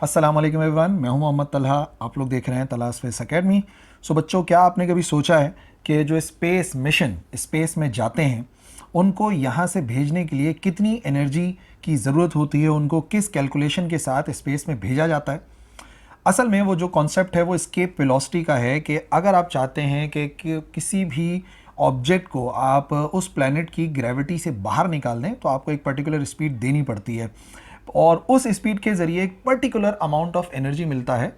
अस्सलाम वालेकुम एवरीवन, मैं हूं मोहम्मद तलहा। आप लोग देख रहे हैं तलहा स्पेस एकेडमी। सो बच्चों, क्या आपने कभी सोचा है कि जो स्पेस मिशन स्पेस में जाते हैं उनको यहाँ से भेजने के लिए कितनी एनर्जी की ज़रूरत होती है, उनको किस कैलकुलेशन के साथ स्पेस में भेजा जाता है। असल में वो जो कॉन्सेप्ट है वो एस्केप वेलोसिटी का है कि अगर आप चाहते हैं कि किसी भी ऑब्जेक्ट को आप उस प्लैनेट की ग्रेविटी से बाहर निकाल दें तो आपको एक पर्टिकुलर स्पीड देनी पड़ती है और उस स्पीड के ज़रिए एक पर्टिकुलर अमाउंट ऑफ एनर्जी मिलता है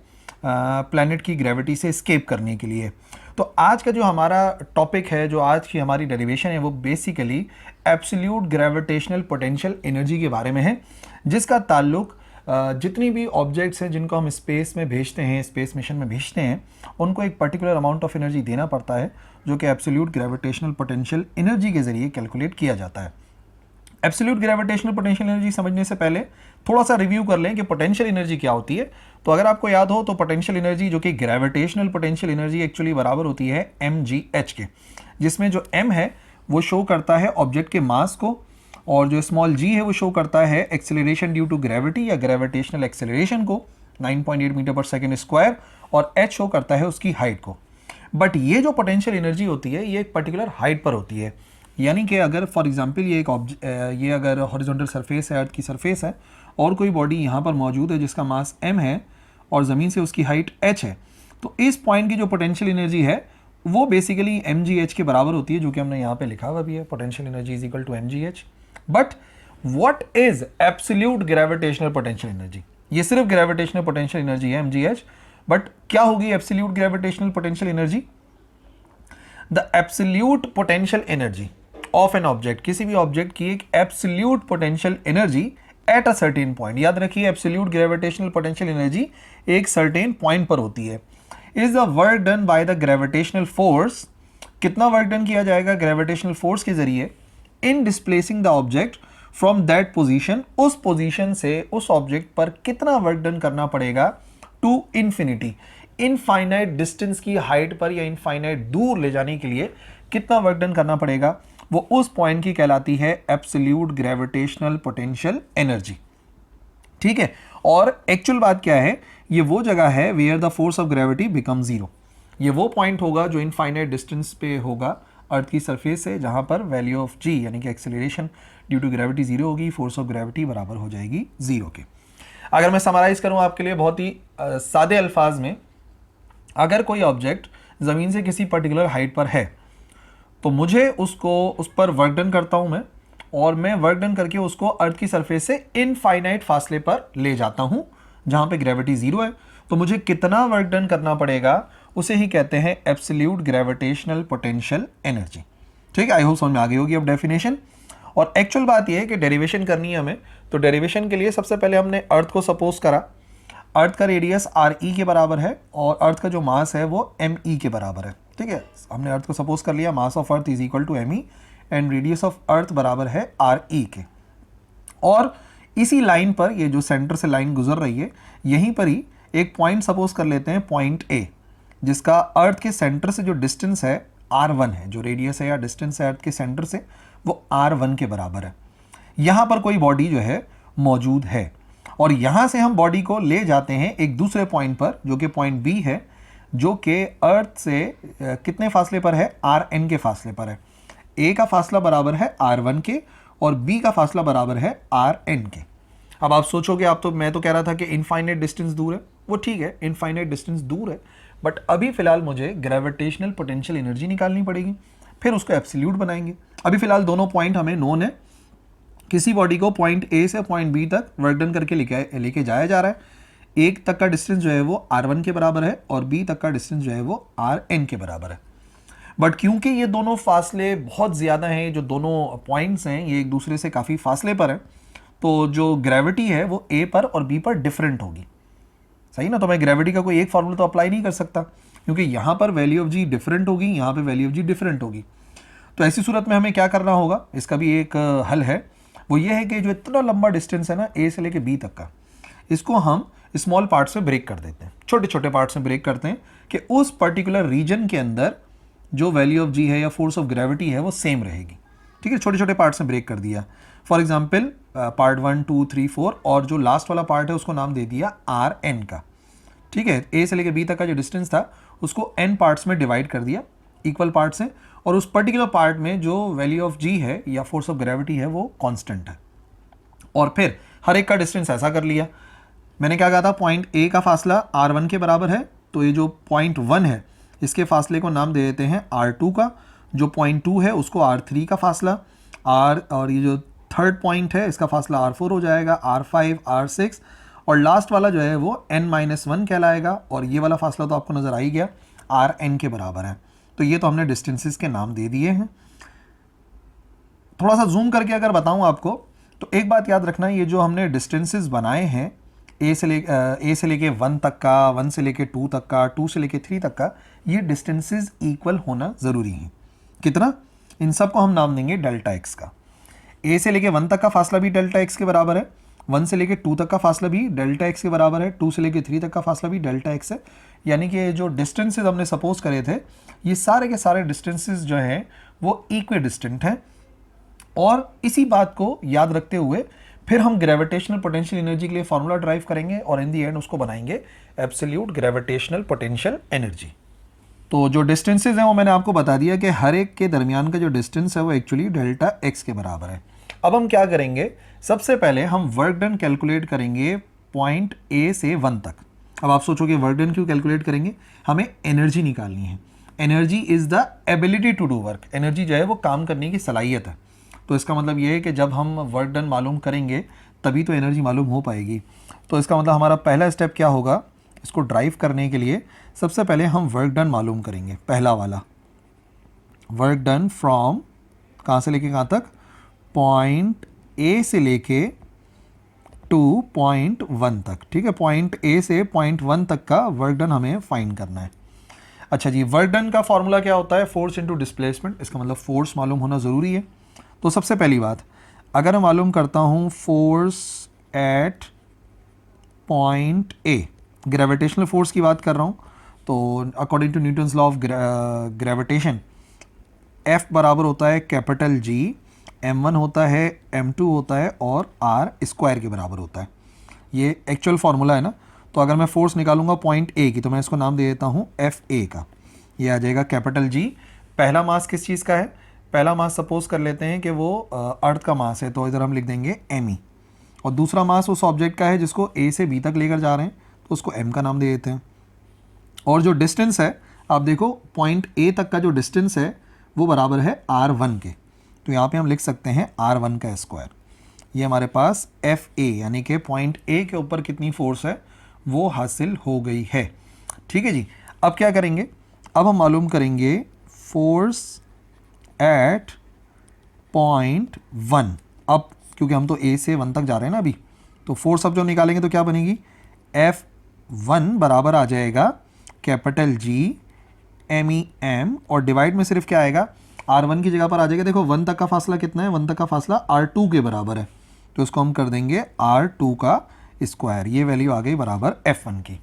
प्लैनेट की ग्रेविटी से एस्केप करने के लिए। तो आज का जो हमारा टॉपिक है, जो आज की हमारी डेरिवेशन है, वो basically absolute gravitational potential energy के बारे में है, जिसका ताल्लुक जितनी भी ऑब्जेक्ट्स हैं जिनको हम स्पेस में भेजते हैं, स्पेस मिशन में भेजते हैं, उनको एक पर्टिकुलर अमाउंट ऑफ एनर्जी देना पड़ता है जो कि एब्सोल्यूट ग्रेविटेशनल पोटेंशियल एनर्जी के ज़रिए कैलकुलेट किया जाता है। एब्सोल्यूट ग्रेविटेशनल पोटेंशियल एनर्जी समझने से पहले थोड़ा सा रिव्यू कर लें कि पोटेंशियल एनर्जी क्या होती है। तो अगर आपको याद हो तो पोटेंशियल एनर्जी जो कि ग्रेविटेशनल पोटेंशियल एनर्जी एक्चुअली बराबर होती है mgh के, जिसमें जो m है वो शो करता है ऑब्जेक्ट के मास को और जो स्मॉल g है वो शो करता है एक्सेलरेशन ड्यू टू ग्रेविटी या ग्रेविटेशनल एक्सेलरेशन को 9.8 मीटर पर सेकेंड स्क्वायर, और h शो करता है उसकी हाइट को। बट ये जो पोटेंशियल एनर्जी होती है ये एक पर्टिकुलर हाइट पर होती है। यानी कि अगर फॉर एग्जांपल ये अगर हॉरिजॉन्टल सरफेस है, अर्थ की सरफेस है, और कोई बॉडी यहाँ पर मौजूद है जिसका मास m है और ज़मीन से उसकी हाइट h है, तो इस पॉइंट की जो पोटेंशियल एनर्जी है वो बेसिकली mgh के बराबर होती है, जो कि हमने यहाँ पे लिखा हुआ भी है, potential energy is equal to mgh। But what is absolute gravitational potential energy? ये सिर्फ ग्रेविटेशनल पोटेंशियल एनर्जी है mgh, बट क्या होगी absolute gravitational potential energy? The absolute potential energy of an object, किसी भी ऑब्जेक्ट की एक absolute potential energy at a certain point, याद रखिए एब्सोल्यूट ग्रेविटेशनल पोटेंशियल एनर्जी एक सर्टेन पॉइंट पर होती है, is the work done by the gravitational force. कितना वर्क डन किया जाएगा ग्रेविटेशनल फोर्स के जरिए in displacing the object from that position, उस पोजीशन से उस ऑब्जेक्ट पर कितना वर्क डन करना पड़ेगा टू इन्फिनिटी, इनफाइनाइट डिस्टेंस की हाइट पर या इनफाइनाइट दूर ले जाने के लिए कितना वर्क डन करना पड़ेगा, वो उस पॉइंट की कहलाती है एब्सोल्यूट ग्रेविटेशनल पोटेंशियल एनर्जी। ठीक है, और एक्चुअल बात क्या है, ये वो जगह है where the force of gravity become zero. ये वो पॉइंट होगा जो इनफाइनाइट डिस्टेंस पे होगा अर्थ की सरफेस से, जहां पर वैल्यू ऑफ जी यानी कि acceleration due to gravity zero होगी, फोर्स ऑफ ग्रेविटी बराबर हो जाएगी जीरो के। अगर मैं समराइज करूं आपके लिए बहुत ही सादे अल्फाज में, अगर कोई ऑब्जेक्ट ज़मीन से किसी पर्टिकुलर हाइट पर है तो मुझे उसको उस पर वर्क डन करता हूं मैं, और मैं वर्क डन करके उसको अर्थ की सरफेस से इनफाइनाइट फासले पर ले जाता हूं जहां पे ग्रेविटी जीरो है। तो मुझे कितना वर्क डन करना पड़ेगा उसे ही कहते हैं एब्सोल्यूट ग्रेविटेशनल पोटेंशियल एनर्जी। ठीक है, आई होप समझ में आ गई होगी अब डेफिनेशन। और एक्चुअल बात यह है कि डेरिवेशन करनी है हमें, तो डेरिवेशन के लिए सबसे पहले हमने अर्थ को सपोज करा, अर्थ का रेडियस आर ई के बराबर है और अर्थ का जो मास है वो एम ई के बराबर है। ठीक है, हमने अर्थ को सपोज कर लिया, mass of earth is equal to M E and radius of earth बराबर है आर ई के। और इसी लाइन पर, ये जो सेंटर से लाइन गुजर रही है, यहीं पर ही एक पॉइंट सपोज कर लेते हैं, पॉइंट ए, जिसका अर्थ के सेंटर से जो डिस्टेंस है R1 है, जो रेडियस है या डिस्टेंस है अर्थ के सेंटर से वो R1 के बराबर है। यहाँ पर कोई बॉडी जो है मौजूद है और यहाँ से हम बॉडी को ले जाते हैं एक दूसरे पॉइंट पर जो कि पॉइंट बी है, जो कि अर्थ से कितने फासले पर है, Rn के फासले पर है। ए का फासला बराबर है R1 के और बी का फासला बराबर है Rn के। अब आप सोचोगे, मैं तो कह रहा था कि इनफाइनाइट डिस्टेंस दूर है, वो ठीक है, इनफाइनाइट डिस्टेंस दूर है, बट अभी फिलहाल मुझे ग्रेविटेशनल पोटेंशियल एनर्जी निकालनी पड़ेगी, फिर उसको एब्सोल्यूट बनाएंगे। अभी फिलहाल दोनों पॉइंट हमें नोन है, किसी बॉडी को पॉइंट ए से पॉइंट बी तक वर्क डन करके लेके जाया जा रहा है। एक तक का डिस्टेंस जो है वो R1 के बराबर है और बी तक का डिस्टेंस जो है वो Rn के बराबर है। बट क्योंकि ये दोनों फासले बहुत ज़्यादा हैं, जो दोनों पॉइंट्स हैं ये एक दूसरे से काफ़ी फासले पर हैं, तो जो ग्रेविटी है वो ए पर और बी पर डिफरेंट होगी। सही ना, तो मैं ग्रेविटी का कोई एक फॉर्मूला तो अप्लाई नहीं कर सकता, क्योंकि यहाँ पर वैल्यू ऑफ जी डिफरेंट होगी, यहाँ पे वैल्यू ऑफ जी डिफरेंट होगी। तो ऐसी सूरत में हमें क्या करना होगा, इसका भी एक हल है। वो ये है कि जो इतना लंबा डिस्टेंस है ना ए से लेके बी तक का, इसको हम स्मॉल पार्ट्स में ब्रेक कर देते हैं, छोटे छोटे पार्ट्स में ब्रेक करते हैं कि उस पर्टिकुलर रीजन के अंदर जो वैल्यू ऑफ जी है या फोर्स ऑफ ग्रेविटी है वो सेम रहेगी। ठीक है, छोटे छोटे पार्ट्स में ब्रेक कर दिया। फॉर एग्जाम्पल पार्ट 1 2 3 4 और जो लास्ट वाला पार्ट है उसको नाम दे दिया आर एन का। ठीक है, ए से लेकर बी तक का जो डिस्टेंस था उसको एन पार्ट्स में डिवाइड कर दिया इक्वल पार्ट से, और उस पर्टिकुलर पार्ट में जो वैल्यू ऑफ जी है या फोर्स ऑफ ग्रेविटी है वो कांस्टेंट है। और फिर हर एक का डिस्टेंस ऐसा कर लिया। मैंने क्या कहा था, पॉइंट ए का फासला r1 के बराबर है, तो ये जो पॉइंट 1 है इसके फासले को नाम दे देते हैं r2 का, जो पॉइंट 2 है उसको r3 का फासला, r और ये जो थर्ड पॉइंट है इसका फासला r4 हो जाएगा, r5 r6 और लास्ट वाला जो है वो n-1 कहलाएगा, और ये वाला फासला तो आपको नज़र आ ही गया rn के बराबर है। तो ये तो हमने डिस्टेंसेस के नाम दे दिए हैं। थोड़ा सा जूम करके अगर बताऊं आपको तो एक बात याद रखना, ये जो हमने डिस्टेंसेस बनाए हैं ए से लेके 1 तक का, 1 से लेके 2 तक का, 2 से लेके 3 तक का, ये डिस्टेंसेस इक्वल होना ज़रूरी है। कितना? इन सब को हम नाम देंगे डेल्टा एक्स का। ए से लेके 1 तक का फासला भी डेल्टा एक्स के बराबर है, 1 से लेके 2 तक का फासला भी डेल्टा एक्स के बराबर है, 2 से लेके 3 तक का फासला भी डेल्टा एक्स है। यानी कि जो डिस्टेंसेस हमने सपोज करे थे ये सारे के सारे डिस्टेंसेस जो हैं वो इक्वे डिस्टेंट हैं। और इसी बात को याद रखते हुए फिर हम ग्रेविटेशनल पोटेंशियल एनर्जी के लिए फॉर्मूला ड्राइव करेंगे और इन दी एंड उसको बनाएंगे एब्सोल्यूट ग्रेविटेशनल पोटेंशियल एनर्जी। तो जो डिस्टेंसेस हैं वो मैंने आपको बता दिया कि हर एक के दरमियान का जो डिस्टेंस है वो एक्चुअली डेल्टा एक्स के बराबर है। अब हम क्या करेंगे, सबसे पहले हम वर्क डन कैलकुलेट करेंगे पॉइंट ए से 1 तक। अब आप सोचोगे वर्क डन क्यों कैलकुलेट करेंगे, हमें एनर्जी निकालनी है। Energy is the ability to do work, energy जो है वो काम करने की सलाहियत है। तो इसका मतलब ये है कि जब हम वर्क डन मालूम करेंगे तभी तो एनर्जी मालूम हो पाएगी। तो इसका मतलब हमारा पहला स्टेप क्या होगा, इसको ड्राइव करने के लिए सबसे पहले हम वर्क डन मालूम करेंगे। पहला वाला वर्क डन फ्रॉम कहाँ से लेके कहाँ तक, पॉइंट ए से लेके टू पॉइंट 1 तक। ठीक है, पॉइंट ए से पॉइंट 1 तक का वर्क डन हमें फाइंड करना है। अच्छा जी, वर्क डन का फॉर्मूला क्या होता है, फोर्स इनटू डिस्प्लेसमेंट। इसका मतलब फोर्स मालूम होना ज़रूरी है। तो सबसे पहली बात, अगर मैं मालूम करता हूँ force at point A, gravitational force की बात कर रहा हूँ, तो according to Newton's law of gravitation F बराबर होता है कैपिटल G, m1 होता है, m2 होता है और r स्क्वायर के बराबर होता है। ये एक्चुअल फार्मूला है ना। तो अगर मैं फोर्स निकालूंगा पॉइंट ए की तो मैं इसको नाम दे देता हूँ FA का। ये आ जाएगा कैपिटल G। पहला मास किस चीज़ का है, पहला मास सपोज कर लेते हैं कि वो अर्थ का मास है, तो इधर हम लिख देंगे me। और दूसरा मास उस ऑब्जेक्ट का है जिसको A से B तक लेकर जा रहे हैं, तो उसको m का नाम दे देते हैं। और जो डिस्टेंस है आप देखो, पॉइंट A तक का जो डिस्टेंस है वो बराबर है r1 के, तो यहाँ पे हम लिख सकते हैं r1 का स्क्वायर। ये हमारे पास FA यानी कि पॉइंट A के ऊपर कितनी फोर्स है वो हासिल हो गई है। ठीक है जी, अब क्या करेंगे, अब हम मालूम करेंगे फोर्स एट पॉइंट 1। अब क्योंकि हम तो A से 1 तक जा रहे हैं ना अभी, तो फोर्स अब जो निकालेंगे तो क्या बनेगी, F1 बराबर आ जाएगा कैपिटल G MEM, और डिवाइड में सिर्फ क्या आएगा, R1 की जगह पर आ जाएगा। देखो 1 तक का फासला कितना है, 1 तक का फासला R2 के बराबर है, तो इसको हम कर देंगे R2 का स्क्वायर। ये वैल्यू आ गई बराबर F1 की।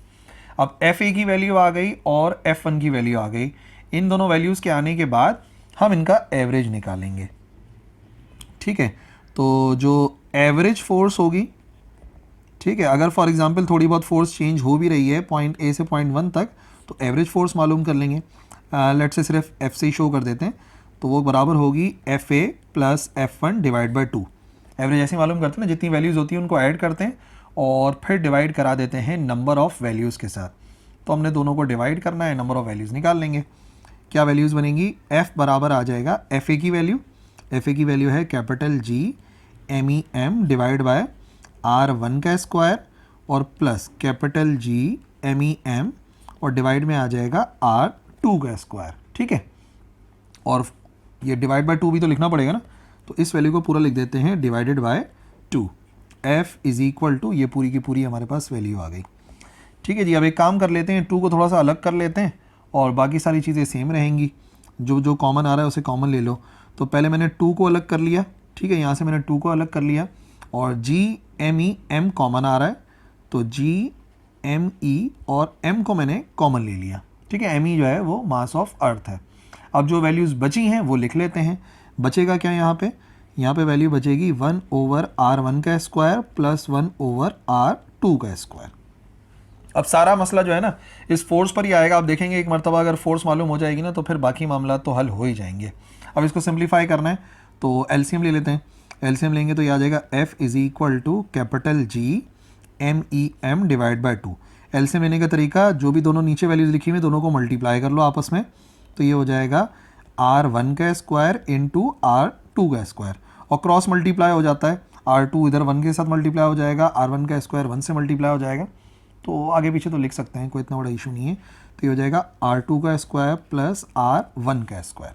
अब FA की वैल्यू आ गई और F1 की वैल्यू आ गई। इन दोनों वैल्यूज़ के आने के बाद हम इनका एवरेज निकालेंगे। ठीक है, तो जो एवरेज फोर्स होगी, ठीक है, अगर फॉर एग्जांपल थोड़ी बहुत फोर्स चेंज हो भी रही है पॉइंट ए से पॉइंट 1 तक, तो एवरेज फोर्स मालूम कर लेंगे। लेट से सिर्फ F से ही शो कर देते हैं, तो वो बराबर होगी FA plus F1 divide by 2। Average ऐसे मालूम करते हैं ना, जितनी वैल्यूज़ होती हैं उनको ऐड करते हैं और फिर डिवाइड करा देते हैं नंबर ऑफ़ वैल्यूज़ के साथ। तो हमने दोनों को डिवाइड करना है, नंबर ऑफ़ वैल्यूज़ निकाल लेंगे। क्या वैल्यूज़ बनेंगी, F बराबर आ जाएगा FA की वैल्यू, FA की वैल्यू है capital G MEM divide by R1 का स्क्वायर और प्लस कैपिटल G MEM और डिवाइड में आ जाएगा R2 का स्क्वायर। ठीक है, और ये डिवाइड बाय 2 भी तो लिखना पड़ेगा ना, तो इस वैल्यू को पूरा लिख देते हैं divided by 2। F is equal to, ये पूरी की पूरी हमारे पास वैल्यू आ गई। ठीक है जी, अब एक काम कर लेते हैं, 2 को थोड़ा सा अलग कर लेते हैं और बाकी सारी चीज़ें सेम रहेंगी। जो जो कॉमन आ रहा है उसे कॉमन ले लो। तो पहले मैंने 2 को अलग कर लिया, ठीक है, यहाँ से मैंने 2 को अलग कर लिया और G MEM कॉमन आ रहा है, तो G ME और M को मैंने कॉमन ले लिया। ठीक है, ME जो है वो मास ऑफ अर्थ है। अब जो वैल्यूज़ बची हैं वो लिख लेते हैं। बचेगा क्या यहाँ पे वैल्यू बचेगी 1/r1 का स्क्वायर प्लस 1/r2 का स्क्वायर। अब सारा मसला जो है ना इस फोर्स पर ही आएगा। आप देखेंगे एक मरतबा अगर फोर्स मालूम हो जाएगी ना तो फिर बाकी मामला तो हल हो ही जाएंगे। अब इसको सिंप्लीफाई करना है तो एलसीएम ले लेते हैं। एलसीएम लेंगे तो ये आ जाएगा F is equal to capital G MEM divide by 2। LCM लेने का तरीका, जो भी दोनों नीचे वैल्यूज लिखी हुई दोनों को मल्टीप्लाई कर लो आपस में, तो ये हो जाएगा R1 का स्क्वायर इंटू R2 का स्क्वायर, और क्रॉस मल्टीप्लाई हो जाता है। R2 इधर 1 के साथ मल्टीप्लाई हो जाएगा, R1 का स्क्वायर 1 से मल्टीप्लाई हो जाएगा, तो आगे पीछे तो लिख सकते हैं, कोई इतना बड़ा इशू नहीं है। तो ये हो जाएगा R2 का स्क्वायर प्लस R1 का स्क्वायर।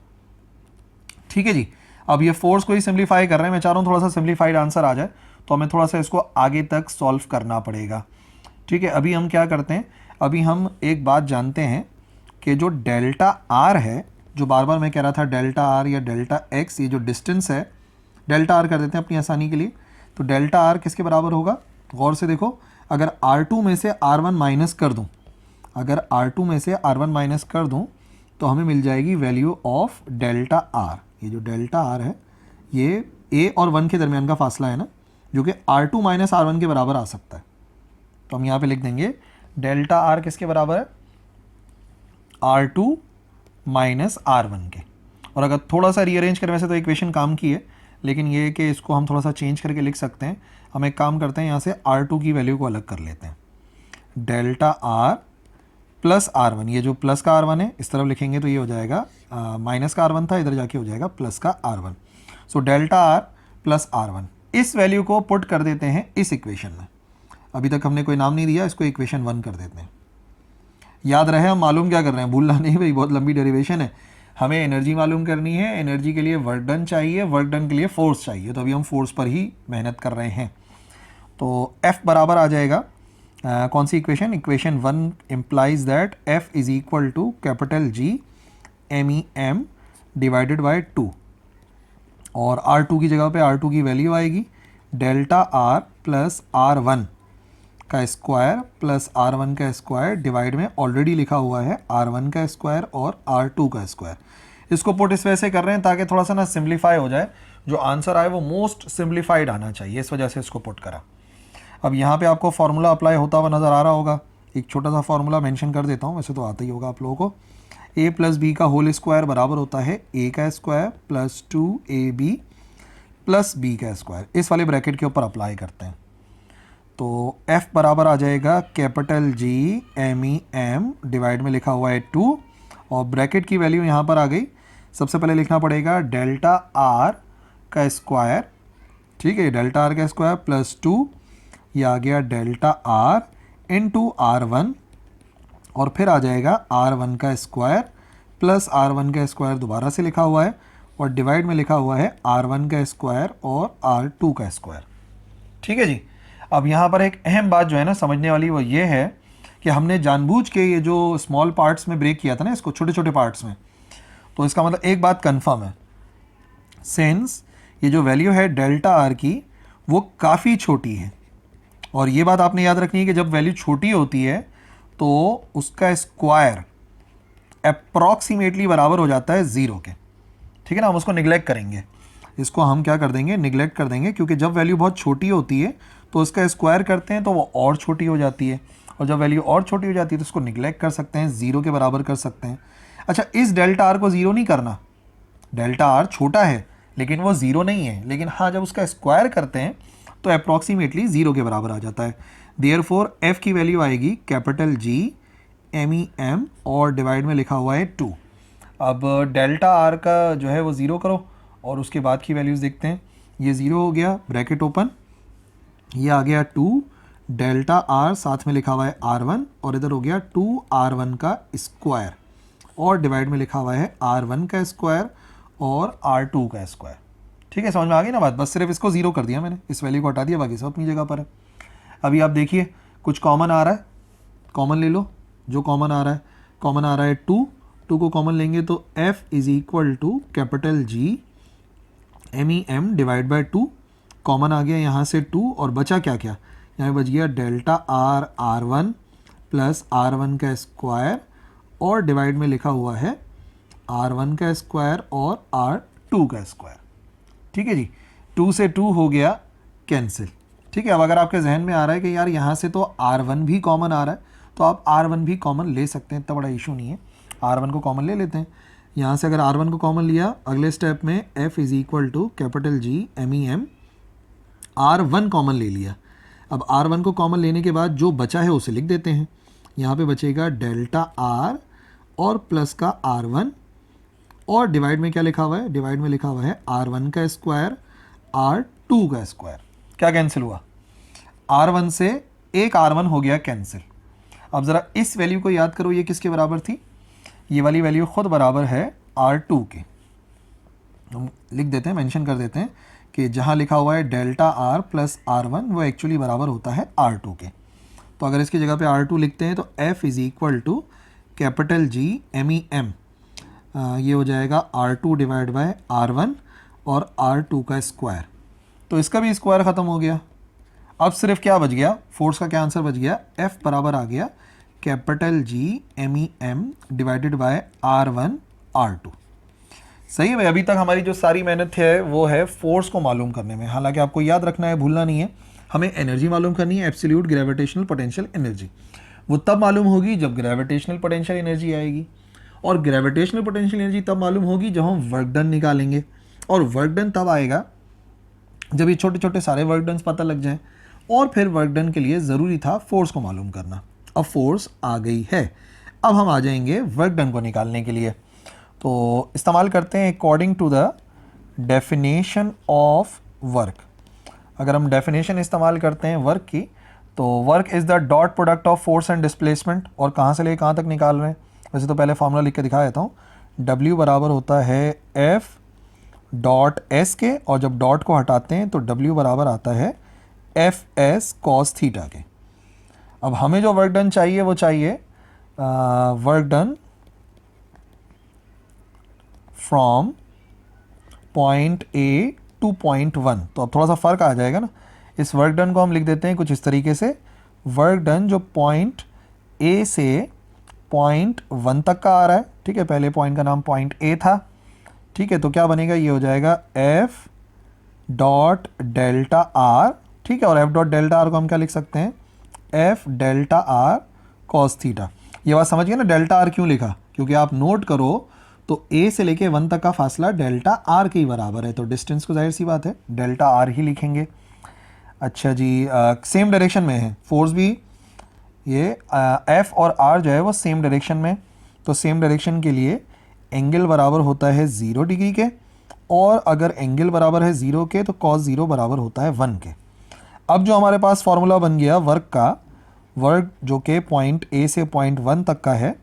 ठीक है जी। अब ये फोर्स को ही सिंप्लीफाई कर रहे हैं, मैं चाह रहा हूँ थोड़ा सा सिंप्लीफाइड आंसर आ जाए, तो हमें थोड़ा सा इसको आगे तक सॉल्व करना पड़ेगा। ठीक है, अभी हम क्या करते हैं, अभी हम एक बात जानते हैं कि जो डेल्टा आर है, जो बार बार मैं कह रहा था डेल्टा आर या डेल्टा एक्स, ये जो डिस्टेंस है, डेल्टा आर कर देते हैं अपनी आसानी के लिए। तो डेल्टा आर किसके बराबर होगा, गौर से देखो, अगर R2 में से R1 माइनस कर दूं, अगर R2 में से R1 माइनस कर दूं तो हमें मिल जाएगी वैल्यू ऑफ डेल्टा आर। ये जो डेल्टा आर है ये A और 1 के दरमियान का फासला है ना, जो कि R2 माइनस R1 के बराबर आ सकता है। तो हम यहाँ पे लिख देंगे डेल्टा आर किसके बराबर है, R2 माइनस R1 के। और अगर थोड़ा सा रीअरेंज करें, वैसे तो इक्वेशन काम की है, लेकिन ये कि इसको हम थोड़ा सा चेंज करके लिख सकते हैं। हम एक काम करते हैं, यहाँ से R2 की वैल्यू को अलग कर लेते हैं। डेल्टा आर प्लस R1, ये जो प्लस का R1 है इस तरफ लिखेंगे तो ये हो जाएगा माइनस का R1 था, इधर जाके हो जाएगा प्लस का R1। So delta R plus R1, इस वैल्यू को पुट कर देते हैं इस इक्वेशन में। अभी तक हमने कोई नाम नहीं दिया, इसको इक्वेशन 1 कर देते हैं। याद रहे हम मालूम क्या कर रहे हैं, भूलना नहीं भाई, बहुत लंबी डेरिवेशन है। हमें एनर्जी मालूम करनी है, एनर्जी के लिए वर्क डन चाहिए, वर्क डन के लिए फोर्स चाहिए, तो अभी हम फोर्स पर ही मेहनत कर रहे हैं। तो F बराबर आ जाएगा कौन सी equation, equation 1 implies that F is equal to capital G MEM divided by 2, और R2 की जगह पे R2 की वैल्यू आएगी डेल्टा R प्लस R1 का स्क्वायर प्लस R1 का स्क्वायर डिवाइड में ऑलरेडी लिखा हुआ है R1 का स्क्वायर और R2 का स्क्वायर। इसको पुट इस वजह से कर रहे हैं ताकि थोड़ा सा ना सिंप्लीफाई हो जाए, जो आंसर आए वो मोस्ट सिंप्लीफाइड आना चाहिए, इस वजह से इसको पुट करा। अब यहाँ पे आपको फार्मूला अप्लाई होता हुआ नज़र आ रहा होगा, एक छोटा सा फार्मूला मेंशन कर देता हूँ, वैसे तो आता ही होगा आप लोगों को। A प्लस बी का होल स्क्वायर बराबर होता है A का square plus 2AB plus B का स्क्वायर। इस वाले ब्रैकेट के ऊपर अप्लाई करते हैं तो F बराबर आ जाएगा कैपिटल G MEM डिवाइड में लिखा हुआ है 2, और ब्रैकेट की वैल्यू यहाँ पर आ गई। सबसे पहले लिखना पड़ेगा डेल्टा R का स्क्वायर, ठीक है, डेल्टा R का स्क्वायर प्लस 2, ये आ गया डेल्टा R इंटू R1, और फिर आ जाएगा R1 का स्क्वायर प्लस R1 का स्क्वायर दोबारा से लिखा हुआ है, और डिवाइड में लिखा हुआ है R1 का स्क्वायर और R2 का स्क्वायर। ठीक है जी। अब यहाँ पर एक अहम बात जो है ना समझने वाली, वो ये है कि हमने जानबूझ के ये जो स्मॉल पार्ट्स में ब्रेक किया था ना, इसको छोटे छोटे पार्ट्स में, तो इसका मतलब एक बात कंफर्म है, सिंस ये जो वैल्यू है डेल्टा आर की वो काफ़ी छोटी है, और ये बात आपने याद रखनी है कि जब वैल्यू छोटी होती है तो उसका स्क्वायर अप्रॉक्सीमेटली बराबर हो जाता है 0 के। ठीक है ना, हम उसको निगलेक्ट करेंगे, इसको हम क्या कर देंगे, निगलेक्ट कर देंगे, क्योंकि जब वैल्यू बहुत छोटी होती है तो उसका स्क्वायर करते हैं तो वो और छोटी हो जाती है, और जब वैल्यू और छोटी हो जाती है तो उसको निगलेक्ट कर सकते हैं, 0 के बराबर कर सकते हैं। अच्छा, इस डेल्टा आर को 0 नहीं करना, डेल्टा आर छोटा है लेकिन वो 0 नहीं है, लेकिन हाँ जब उसका स्क्वायर करते हैं तो अप्रॉक्सीमेटली 0 के बराबर आ जाता है। देयरफॉर F की वैल्यू आएगी कैपिटल G MEM और डिवाइड में लिखा हुआ है 2। अब डेल्टा आर का जो है वो 0 करो और उसके बाद की वैल्यूज़ देखते हैं। ये 0 हो गया, ब्रैकेट ओपन, ये आ गया 2 डेल्टा आर, साथ में लिखा हुआ है R1, और इधर हो गया 2R1 का स्क्वायर, और डिवाइड में लिखा हुआ है R1 का स्क्वायर और R2 का स्क्वायर। ठीक है, समझ में आ गई ना बात, बस सिर्फ इसको 0 कर दिया मैंने, इस वैल्यू को हटा दिया, बाकी सब अपनी जगह पर है। अभी आप देखिए कुछ कॉमन आ रहा है, कॉमन ले लो, जो कॉमन आ रहा है, कॉमन आ रहा है 2 को कॉमन लेंगे तो F is equal to capital G MEM divide by 2, common आ गया यहाँ से 2, और बचा क्या क्या, यहाँ बच गया delta R R1 plus R1 का स्क्वायर, और डिवाइड में लिखा हुआ है R1 का स्क्वायर और 2 का स्क्वायर। ठीक है जी, 2 से 2 हो गया कैंसिल। ठीक है, अब अगर आपके जहन में आ रहा है कि यार यहाँ से तो R1 भी कॉमन आ रहा है, तो आप R1 भी कॉमन ले सकते हैं, इतना बड़ा इशू नहीं है। R1 को कॉमन ले लेते हैं। यहाँ से अगर R1 को कॉमन लिया, अगले स्टेप में F is equal to capital G MEM, R1 common ले लिया। अब R1 को कॉमन लेने के बाद जो बचा है उसे लिख देते हैं। यहाँ पे बचेगा डेल्टा R और प्लस का R1, और डिवाइड में क्या लिखा हुआ है, डिवाइड में लिखा हुआ है R1 का स्क्वायर R2 का स्क्वायर। क्या कैंसिल हुआ, R1 से एक R1 हो गया कैंसिल। अब ज़रा इस वैल्यू को याद करो, ये किसके बराबर थी, ये वाली वैल्यू खुद बराबर है R2 के। हम लिख देते हैं, मेंशन कर देते हैं कि जहाँ लिखा हुआ है डेल्टा R प्लस R1 वो एक्चुअली बराबर होता है R2 के। तो अगर इसकी जगह पे R2 लिखते हैं तो F is equal to capital G MEM, ये हो जाएगा R2 डिवाइड बाय R1 और R2 का स्क्वायर। तो इसका भी स्क्वायर ख़त्म हो गया। अब सिर्फ क्या बच गया, फोर्स का क्या आंसर बच गया, F बराबर आ गया capital G MEM divided bye R1 R2। सही है भाई, अभी तक हमारी जो सारी मेहनत है वो है फोर्स को मालूम करने में। हालांकि आपको याद रखना है, भूलना नहीं है, हमें एनर्जी मालूम करनी है, एब्सोल्यूट ग्रेविटेशनल पोटेंशियल एनर्जी। वो तब मालूम होगी जब ग्रेविटेशनल पोटेंशियल एनर्जी आएगी, और ग्रेविटेशनल पोटेंशियल एनर्जी तब मालूम होगी जब हम वर्क डन निकालेंगे, और वर्क डन तब आएगा जब ये छोटे छोटे सारे वर्क डन पता लग जाएं। और फिर वर्क डन के लिए ज़रूरी था फोर्स को मालूम करना। अब फोर्स आ गई है, अब हम आ जाएंगे वर्क डन को निकालने के लिए। तो इस्तेमाल करते हैं according to the definition of work. अगर हम डेफिनेशन इस्तेमाल करते हैं वर्क की, तो work is the dot product of force and displacement. और कहाँ से ले कहाँ तक निकाल रहे हैं, वैसे तो पहले फार्मूला लिख के दिखा देता हूँ। W बराबर होता है F डॉट S के, और जब डॉट को हटाते हैं तो W बराबर आता है FS cos थीटा के। अब हमें जो वर्क डन चाहिए वो चाहिए work done from point A two point 1। तो अब थोड़ा सा फ़र्क आ जाएगा ना, इस वर्क डन को हम लिख देते हैं कुछ इस तरीके से, वर्क डन जो पॉइंट A से पॉइंट 1 तक का आ रहा है। ठीक है, पहले पॉइंट का नाम पॉइंट A था। ठीक है, तो क्या बनेगा, ये हो जाएगा F डॉट डेल्टा R। ठीक है, और F डॉट डेल्टा R को हम क्या लिख सकते हैं, F delta R cos theta. ये बात समझ गए ना, डेल्टा R क्यों लिखा, क्योंकि आप नोट करो तो A से लेके 1 तक का फासला डेल्टा R के ही बराबर है, तो डिस्टेंस को जाहिर सी बात है डेल्टा R ही लिखेंगे। अच्छा जी, सेम डायरेक्शन में है फोर्स भी, ये F और R जो है वो सेम डायरेक्शन में, तो सेम डायरेक्शन के लिए एंगल बराबर होता है 0 डिग्री के, और अगर एंगल बराबर है 0 के तो cos 0 बराबर होता है 1 के। अब जो हमारे पास फॉर्मूला बन गया वर्क का, वर्क जो कि पॉइंट A से पॉइंट 1 तक का है,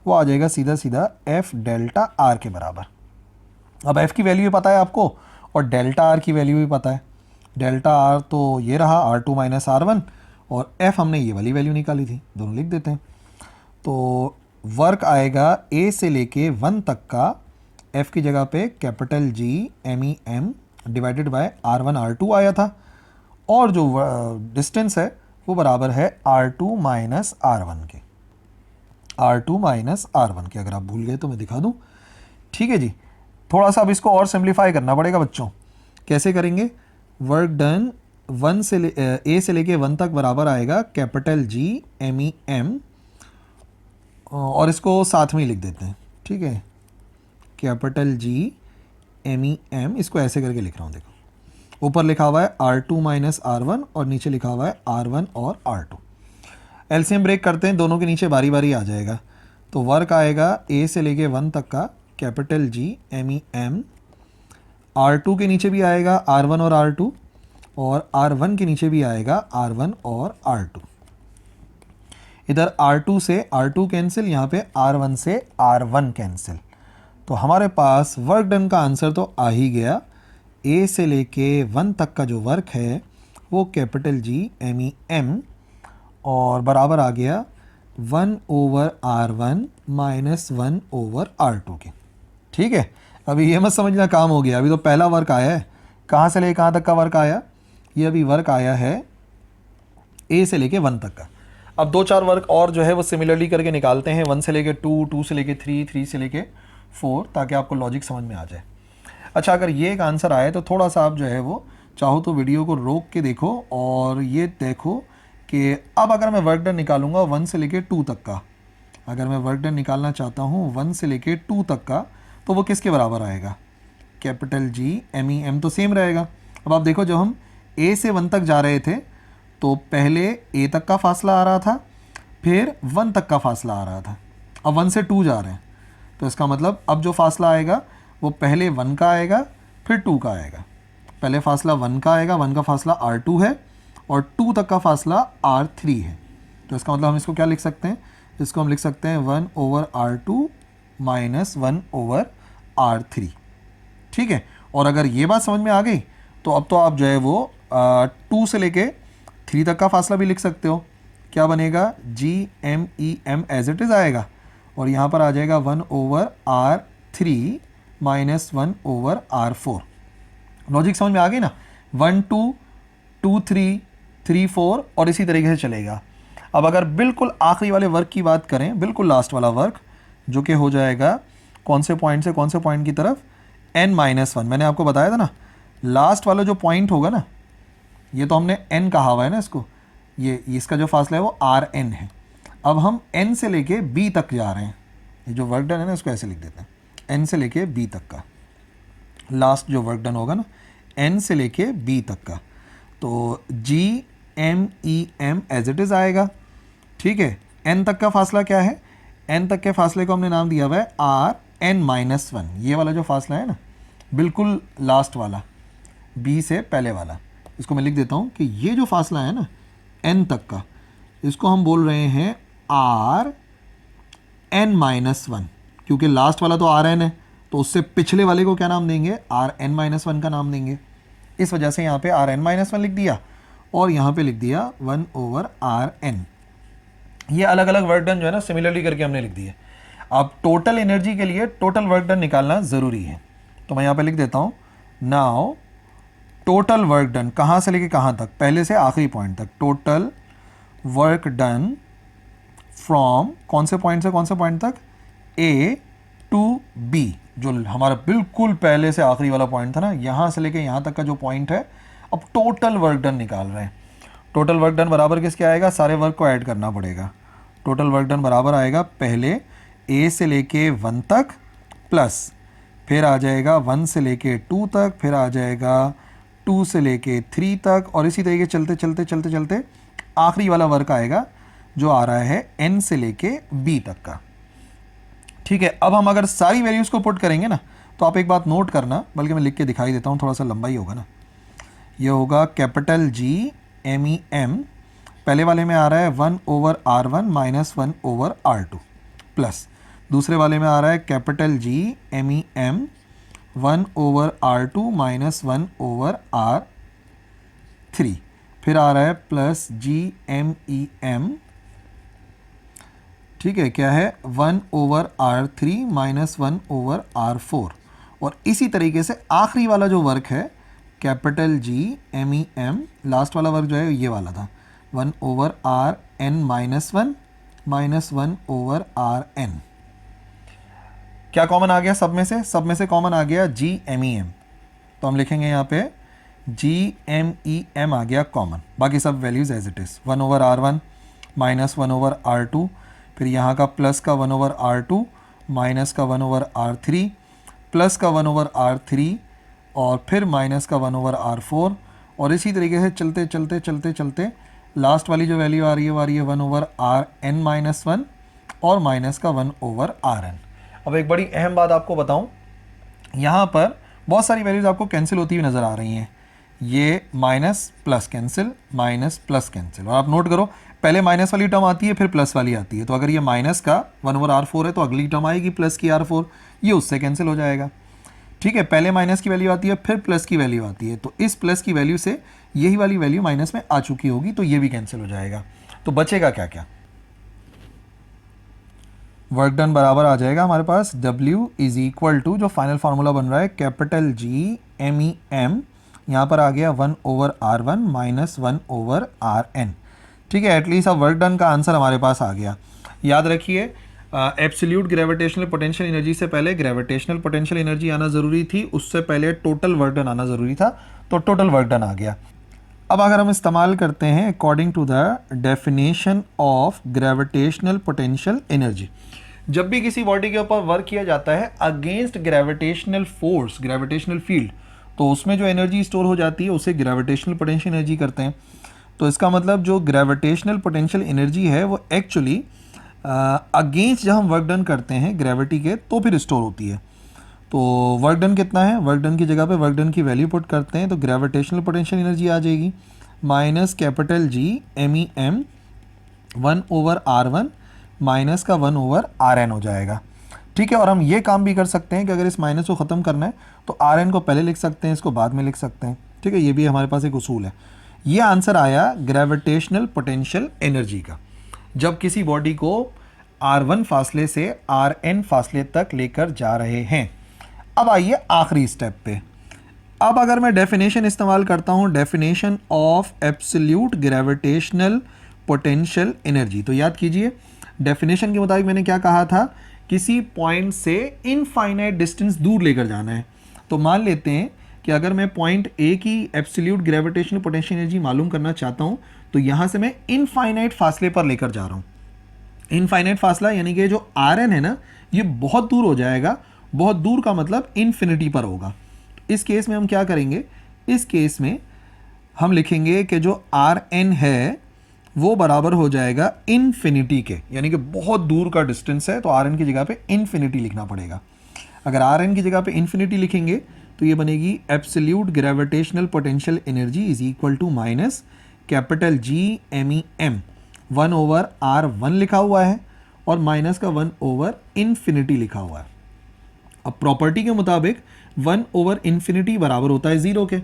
वो आ जाएगा सीधा सीधा F डेल्टा R के बराबर। अब F की वैल्यू भी पता है आपको, और डेल्टा R की वैल्यू भी पता है। डेल्टा R तो ये रहा R2 माइनस R1, और F हमने ये वाली वैल्यू निकाली थी, दोनों लिख देते हैं। तो वर्क आएगा A से लेके 1 तक का, F की जगह पे capital G MEM divided bye R1 R2 आया था, और जो डिस्टेंस है वो बराबर है R2 माइनस R1 के। R2 माइनस R1 के, अगर आप भूल गए तो मैं दिखा दूं। ठीक है जी, थोड़ा सा अब इसको और सिंप्लीफाई करना पड़ेगा बच्चों। कैसे करेंगे, वर्क डन A से लेके 1 तक बराबर आएगा कैपिटल G MEM, और इसको साथ में ही लिख देते हैं। ठीक है, कैपिटल G MEM, इसको ऐसे करके लिख रहा हूँ, देखो ऊपर लिखा हुआ है R2 माइनस R1 और नीचे लिखा हुआ है R1 और R2। एलसीएम ब्रेक करते हैं, दोनों के नीचे बारी बारी आ जाएगा। तो वर्क आएगा A से लेके 1 तक का कैपिटल G MEM, R2 के नीचे भी आएगा R1 और R2, और R1 के नीचे भी आएगा R1 और R2। इधर R2 से R2 कैंसिल, यहाँ पे R1 से R1 कैंसिल। तो हमारे पास वर्क डन का आंसर तो आ ही गया। A से लेके 1 तक का जो वर्क है वो कैपिटल G MEM, और बराबर आ गया 1 over R1 minus 1 over R2 के। ठीक है, अभी ये मत समझना काम हो गया, अभी तो पहला वर्क आया है। कहाँ से लेके कहाँ तक का वर्क आया, ये अभी वर्क आया है A से लेके 1 तक का। अब 2-4 वर्क और जो है वो सिमिलरली करके निकालते हैं, 1 से लेके 2, 2 से लेके 3, 3 से लेके 4, ताकि आपको लॉजिक समझ में आ जाए। अच्छा, अगर ये एक आंसर आए तो थोड़ा सा आप जो है वो चाहो तो वीडियो को रोक के देखो और ये देखो कि अब अगर मैं वर्क डन निकालूंगा 1 से लेके 2 तक का, अगर मैं वर्क डन निकालना चाहता हूँ 1 से लेके 2 तक का, तो वो किसके बराबर आएगा? Capital G M E M तो सेम रहेगा। अब आप देखो, जब हम ए से 1 तक जा रहे थे तो पहले ए तक का फासला आ रहा था, फिर 1 तक का फासला आ रहा था। अब 1 से 2 जा रहे हैं तो इसका मतलब अब जो फासला आएगा वो पहले 1 का आएगा फिर 2 का आएगा। पहले फासला 1 का आएगा, 1 का फासला R2 है और 2 तक का फासला R3 है। तो इसका मतलब हम इसको क्या लिख सकते हैं? इसको हम लिख सकते हैं 1/R2 माइनस 1/R3। ठीक है, और अगर ये बात समझ में आ गई तो अब तो आप जो है वो 2 से लेके 3 तक का फासला भी लिख सकते हो। क्या बनेगा? GMEM एज इट इज़ आएगा और यहाँ पर आ जाएगा 1/R3 माइनस 1/R4। लॉजिक समझ में आ गई ना? 1 2 2 3 3 4 और इसी तरीके से चलेगा। अब अगर बिल्कुल आखिरी वाले वर्क की बात करें, बिल्कुल लास्ट वाला वर्क, जो कि हो जाएगा कौन से पॉइंट से कौन से पॉइंट की तरफ? n-1। मैंने आपको बताया था ना, लास्ट वाला जो पॉइंट होगा ना, ये तो हमने n कहा हुआ है ना इसको, ये इसका जो फासला है वो Rn है। अब हम n से लेके b तक जा रहे हैं। ये जो वर्क डन है ना, इसको ऐसे लिख देते हैं, n से लेके b तक का लास्ट जो वर्क डन होगा ना, n से लेके b तक का, तो GMEM एज इट इज़ आएगा। ठीक है, n तक का फासला क्या है? n तक के फासले को हमने नाम दिया हुआ है Rn-1। ये वाला जो फासला है ना, बिल्कुल लास्ट वाला, b से पहले वाला, इसको मैं लिख देता हूँ कि ये जो फासला है ना n तक का, इसको हम बोल रहे हैं Rn-1, क्योंकि लास्ट वाला तो Rn है, तो उससे पिछले वाले को क्या नाम देंगे? Rn-1 का नाम देंगे। इस वजह से यहाँ पे Rn-1 लिख दिया और यहाँ पे लिख दिया 1/Rn। ये अलग अलग वर्क डन जो है ना सिमिलरली करके हमने लिख दिए। अब टोटल एनर्जी के लिए टोटल वर्क डन निकालना ज़रूरी है, तो मैं यहाँ पे लिख देता हूँ नाउ टोटल वर्क डन, कहाँ से लेके कहाँ तक? पहले से आखिरी पॉइंट तक। टोटल वर्क डन फ्रॉम कौन से पॉइंट से कौन से पॉइंट तक? A to B, जो हमारा बिल्कुल पहले से आखिरी वाला पॉइंट था ना, यहाँ से लेके यहाँ तक का जो पॉइंट है। अब टोटल वर्क डन निकाल रहे हैं। टोटल वर्क डन बराबर किसके आएगा? सारे वर्क को ऐड करना पड़ेगा। टोटल वर्क डन बराबर आएगा पहले A से लेके 1 तक प्लस फिर आ जाएगा 1 से लेके 2 तक, फिर आ जाएगा 2 से लेके 3 तक, और इसी तरीके चलते चलते चलते चलते आखिरी वाला वर्क आएगा जो आ रहा है n से लेके b तक का। ठीक है, अब हम अगर सारी वैल्यूज़ को पुट करेंगे ना, तो आप एक बात नोट करना, बल्कि मैं लिख के दिखाई देता हूँ, थोड़ा सा लंबा ही होगा ना। ये होगा कैपिटल GMEM, पहले वाले में आ रहा है 1/R1 माइनस 1/R2 प्लस दूसरे वाले में आ रहा है capital GMEM 1/R2 minus 1/R3, फिर आ रहा है प्लस GMEM, ठीक है, क्या है? 1/R3 माइनस 1/R4, और इसी तरीके से आखिरी वाला जो वर्क है कैपिटल GMEM, लास्ट वाला वर्क जो है ये वाला था 1/Rn माइनस 1 माइनस 1/Rn। क्या कॉमन आ गया सब में से? सब में से कॉमन आ गया GMEM, तो हम लिखेंगे यहाँ पे GMEM आ गया कॉमन, बाकी सब values as it is 1/R1 minus 1/R2, फिर यहाँ का प्लस का 1/R2 माइनस का 1/R3 प्लस का 1/R3 और फिर माइनस का 1/R4, और इसी तरीके से चलते चलते चलते चलते लास्ट वाली जो वैल्यू आ रही है वो आ रही है 1/Rn माइनस 1 और माइनस का 1/Rn। अब एक बड़ी अहम बात आपको बताऊं, यहाँ पर बहुत सारी वैल्यूज़ आपको कैंसिल होती हुई नज़र आ रही हैं। ये minus plus cancel, minus plus cancel, और आप नोट करो पहले माइनस वाली टर्म आती है फिर प्लस वाली आती है, तो अगर ये माइनस का 1/R4 है तो अगली टर्म आएगी प्लस की R4, ये उससे कैंसिल हो जाएगा। ठीक है, पहले माइनस की वैल्यू आती है फिर प्लस की वैल्यू आती है, तो इस प्लस की वैल्यू से यही वाली वैल्यू माइनस में आ चुकी होगी, तो ये भी कैंसिल हो जाएगा। तो बचेगा क्या क्या? वर्क डन बराबर आ जाएगा हमारे पास W इज इक्वल टू, जो फाइनल फार्मूला बन रहा है कैपिटल GMEM, यहाँ पर आ गया 1/R1 माइनस 1/Rn। ठीक है, एटलीस्ट अब वर्क डन का आंसर हमारे पास आ गया। याद रखिए एब्सोल्यूट ग्रेविटेशनल पोटेंशियल एनर्जी से पहले ग्रेविटेशनल पोटेंशियल एनर्जी आना ज़रूरी थी, उससे पहले टोटल वर्क डन आना ज़रूरी था, तो टोटल वर्क डन आ गया। अब अगर हम इस्तेमाल करते हैं according to the definition of gravitational potential energy, जब भी किसी बॉडी के ऊपर वर्क किया जाता है against gravitational force, gravitational field, तो उसमें जो एनर्जी स्टोर हो जाती है उसे ग्रेविटेशनल पोटेंशियल एनर्जी करते हैं। तो इसका मतलब जो ग्रेविटेशनल पोटेंशियल एनर्जी है वो एक्चुअली अगेंस्ट जब हम वर्क डन करते हैं ग्रेविटी के तो फिर स्टोर होती है। तो वर्क डन कितना है, वर्क डन की जगह पे वर्क डन की वैल्यू पुट करते हैं तो ग्रेविटेशनल पोटेंशियल एनर्जी आ जाएगी minus capital G MEM 1/R1 minus का 1/Rn हो जाएगा। ठीक है, और हम ये काम भी कर सकते हैं कि अगर इस माइनस को ख़त्म करना है तो Rn को पहले लिख सकते हैं, इसको बाद में लिख सकते हैं। ठीक है, ये भी हमारे पास एक उसूल है। ये आंसर आया ग्रेविटेशनल पोटेंशियल एनर्जी का, जब किसी बॉडी को R1 फासले से Rn फासले तक लेकर जा रहे हैं। अब आइए आखिरी स्टेप पे। अब अगर मैं डेफिनेशन इस्तेमाल करता हूँ, definition of absolute gravitational potential energy, तो याद कीजिए डेफिनेशन के मुताबिक मैंने क्या कहा था, किसी पॉइंट से इनफाइनाइट डिस्टेंस दूर लेकर जाना है। तो मान लेते हैं कि अगर मैं पॉइंट ए की एब्सोल्यूट ग्रेविटेशनल पोटेंशियल एनर्जी मालूम करना चाहता हूँ तो यहाँ से मैं इनफाइनाइट फासले पर लेकर जा रहा हूँ। इनफाइनाइट फासला यानी कि जो Rn है ना ये बहुत दूर हो जाएगा, बहुत दूर का मतलब इन्फिनिटी पर होगा। तो इस केस में हम क्या करेंगे, इस केस में हम लिखेंगे कि जो Rn है वो बराबर हो जाएगा इन्फिनिटी के, यानी कि बहुत दूर का डिस्टेंस है तो Rn की जगह पे इन्फिनिटी लिखना पड़ेगा। अगर Rn की जगह पे इन्फिनिटी लिखेंगे तो ये बनेगी absolute gravitational potential energy is equal to minus capital GMEM 1/R1 लिखा हुआ है और माइनस का 1/इन्फिनिटी लिखा हुआ है। अब प्रॉपर्टी के मुताबिक 1/इन्फिनिटी बराबर होता है 0 के।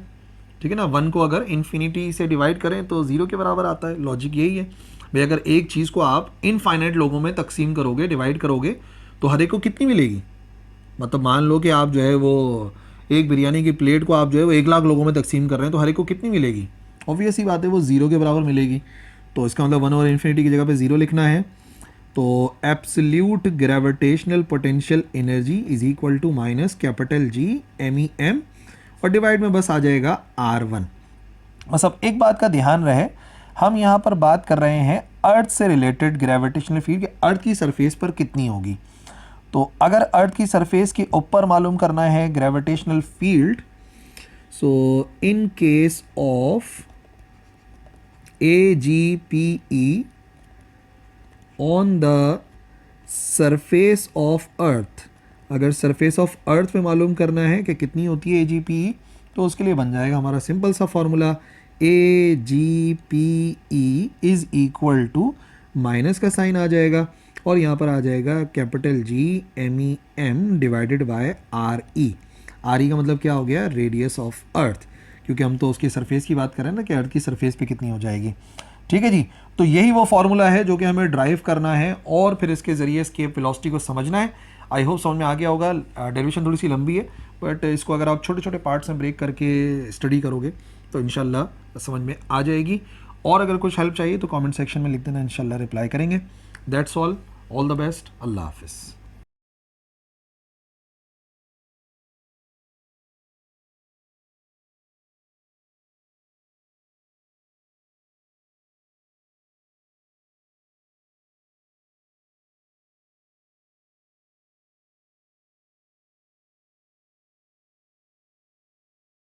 ठीक है ना, 1 को अगर इन्फिनिटी से डिवाइड करें तो 0 के बराबर आता है। लॉजिक यही है भाई, अगर एक चीज़ को आप इनफाइनाइट लोगों में तकसीम करोगे, डिवाइड करोगे तो हर एक को कितनी मिलेगी। मतलब मान लो कि आप जो है वो एक बिरयानी की प्लेट को आप जो है वो 1 लाख लोगों में तकसीम कर रहे हैं तो हर एक को कितनी मिलेगी, ऑब्वियस ही बात है वो 0 के बराबर मिलेगी। तो इसका मतलब 1/इन्फिनिटी की जगह पे 0 लिखना है। तो absolute gravitational potential energy is equal to minus capital GMEM और डिवाइड में बस आ जाएगा R1। बस अब एक बात का ध्यान रहे, हम यहाँ पर बात कर रहे हैं अर्थ से रिलेटेड ग्रेविटेशनल फील्ड, अर्थ की सरफेस पर कितनी होगी। तो अगर अर्थ की सरफेस के ऊपर मालूम करना है gravitational field, so in case of AGPE on the surface of earth, अगर सरफेस ऑफ अर्थ में मालूम करना है कि कितनी होती है AGPE, तो उसके लिए बन जाएगा हमारा सिंपल सा formula AGPE is equal to minus का साइन आ जाएगा और यहाँ पर आ जाएगा capital GMEM divided by RE। RE का मतलब क्या हो गया, रेडियस ऑफ अर्थ, क्योंकि हम तो उसकी सरफेस की बात कर रहे हैं ना कि अर्थ की सरफेस पे कितनी हो जाएगी। ठीक है जी, तो यही वो फॉर्मूला है जो कि हमें ड्राइव करना है और फिर इसके ज़रिए इसके वेलोसिटी को समझना है। आई होप समझ में आ गया होगा। डेरिवेशन थोड़ी सी लंबी है बट इसको अगर आप छोटे छोटे पार्ट्स में ब्रेक करके स्टडी करोगे तो इंशाल्लाह समझ में आ जाएगी। और अगर कुछ हेल्प चाहिए तो कमेंट सेक्शन में लिख देना, इंशाल्लाह रिप्लाई करेंगे। दैट्स ऑल द बेस्ट, अल्लाह हाफिज़।